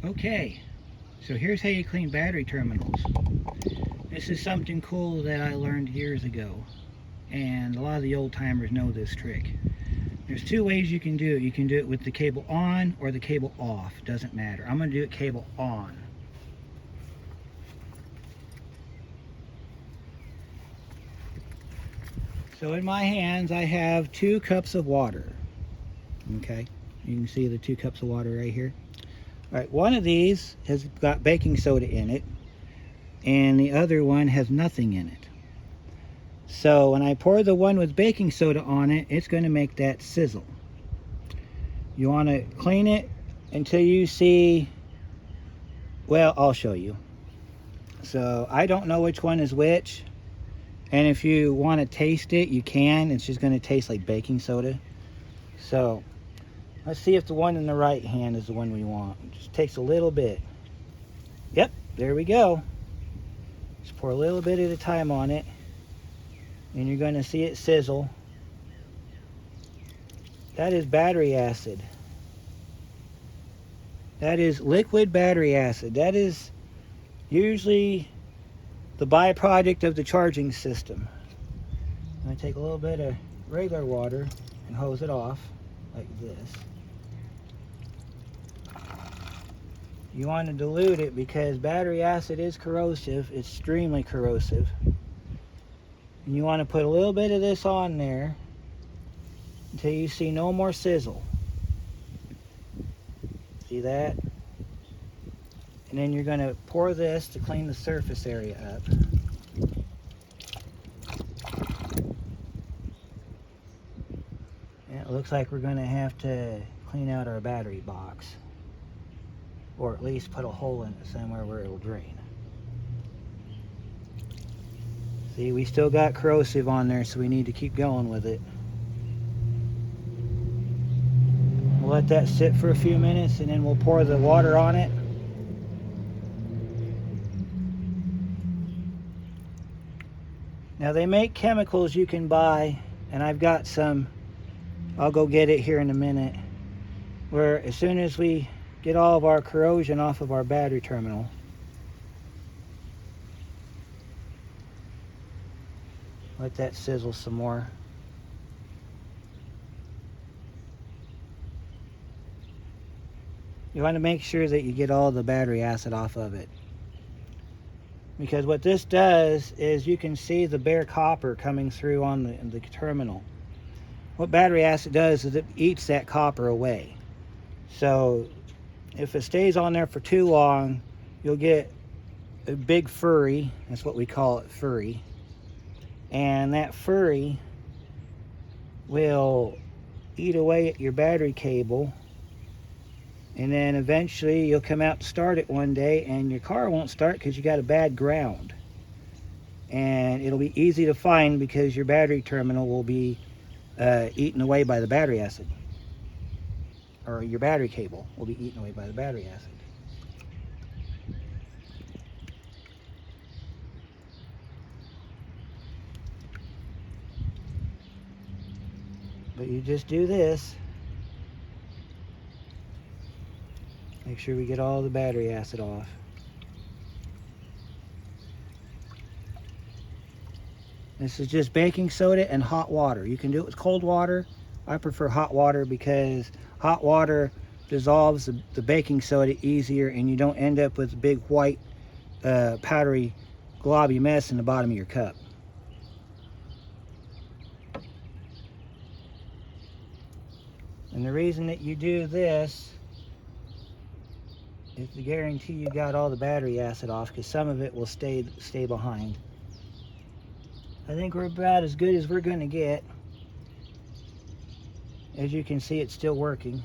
Okay, so here's how you clean battery terminals. This is something cool that I learned years ago, and a lot of the old timers know this trick. There's two ways you can do it. You can do it with the cable on or the cable off. Doesn't matter. I'm going to do it cable on. So in my hands I have 2 cups of water. Okay, you can see the 2 cups of water right here. Alright, one of these has got baking soda in it, and the other one has nothing in it. So when I pour the one with baking soda on it, it's going to make that sizzle. You want to clean it until you see, well, I'll show you. So I don't know which one is which, and if you want to taste it, you can. It's just going to taste like baking soda. So let's see if the one in the right hand is the one we want. It just takes a little bit. Yep, there we go. Just pour a little bit at a time on it, and you're going to see it sizzle. That is battery acid. That is liquid battery acid. That is usually the byproduct of the charging system. I'm going to take a little bit of regular water and hose it off like this. You want to dilute it because battery acid is corrosive, extremely corrosive. And you want to put a little bit of this on there until you see no more sizzle. See that? And then you're going to pour this to clean the surface area up. And it looks like we're going to have to clean out our battery box, or at least put a hole in it somewhere where it will drain. See, we still got corrosive on there, so we need to keep going with it. We'll let that sit for a few minutes, and then we'll pour the water on it. Now they make chemicals you can buy, and I've got some. I'll go get it here in a minute, where as soon as we get all of our corrosion off of our battery terminal, let that sizzle some more. You want to make sure that you get all the battery acid off of it, because what this does is you can see the bare copper coming through on the terminal. What battery acid does is it eats that copper away. So if it stays on there for too long, you'll get a big furry. That's what we call it, furry. And that furry will eat away at your battery cable, and then eventually you'll come out to start it one day and your car won't start because you got a bad ground. And it'll be easy to find because your battery terminal will be eaten away by the battery acid, or your battery cable will be eaten away by the battery acid. But you just do this. Make sure we get all the battery acid off. This is just baking soda and hot water. You can do it with cold water. I prefer hot water because hot water dissolves the baking soda easier, and you don't end up with a big white powdery globby mess in the bottom of your cup. And the reason that you do this is to guarantee you got all the battery acid off, because some of it will stay behind. I think we're about as good as we're going to get. As you can see, it's still working.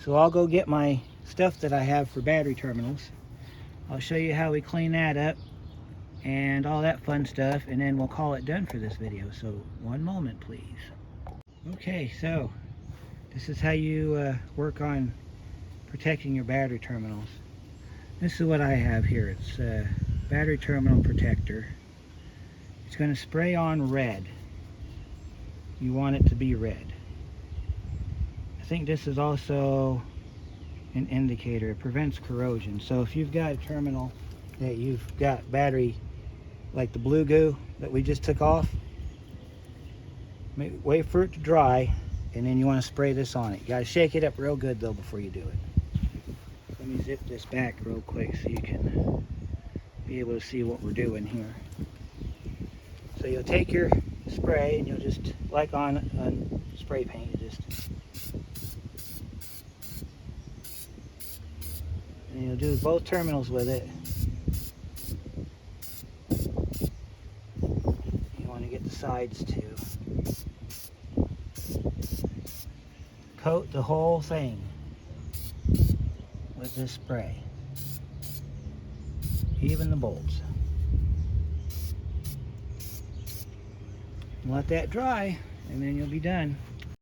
So I'll go get my stuff that I have for battery terminals. I'll show you how we clean that up and all that fun stuff, and then we'll call it done for this video. So one moment, please. Okay, so this is how you work on protecting your battery terminals. This is what I have here. It's a battery terminal protector. It's going to spray on red. You want it to be red. think this is also an indicator. It prevents corrosion. So if you've got a terminal that you've got battery, like the blue goo that we just took off, wait for it to dry, and then you want to spray this on it. You got to shake it up real good though before you do it. Let me zip this back real quick so you can be able to see what we're doing here. So you'll take your spray and you'll just, like on spray paint, you just, and you'll do both terminals with it. You want to get the sides too. Coat the whole thing with this spray, even the bolts. Let that dry, and then you'll be done.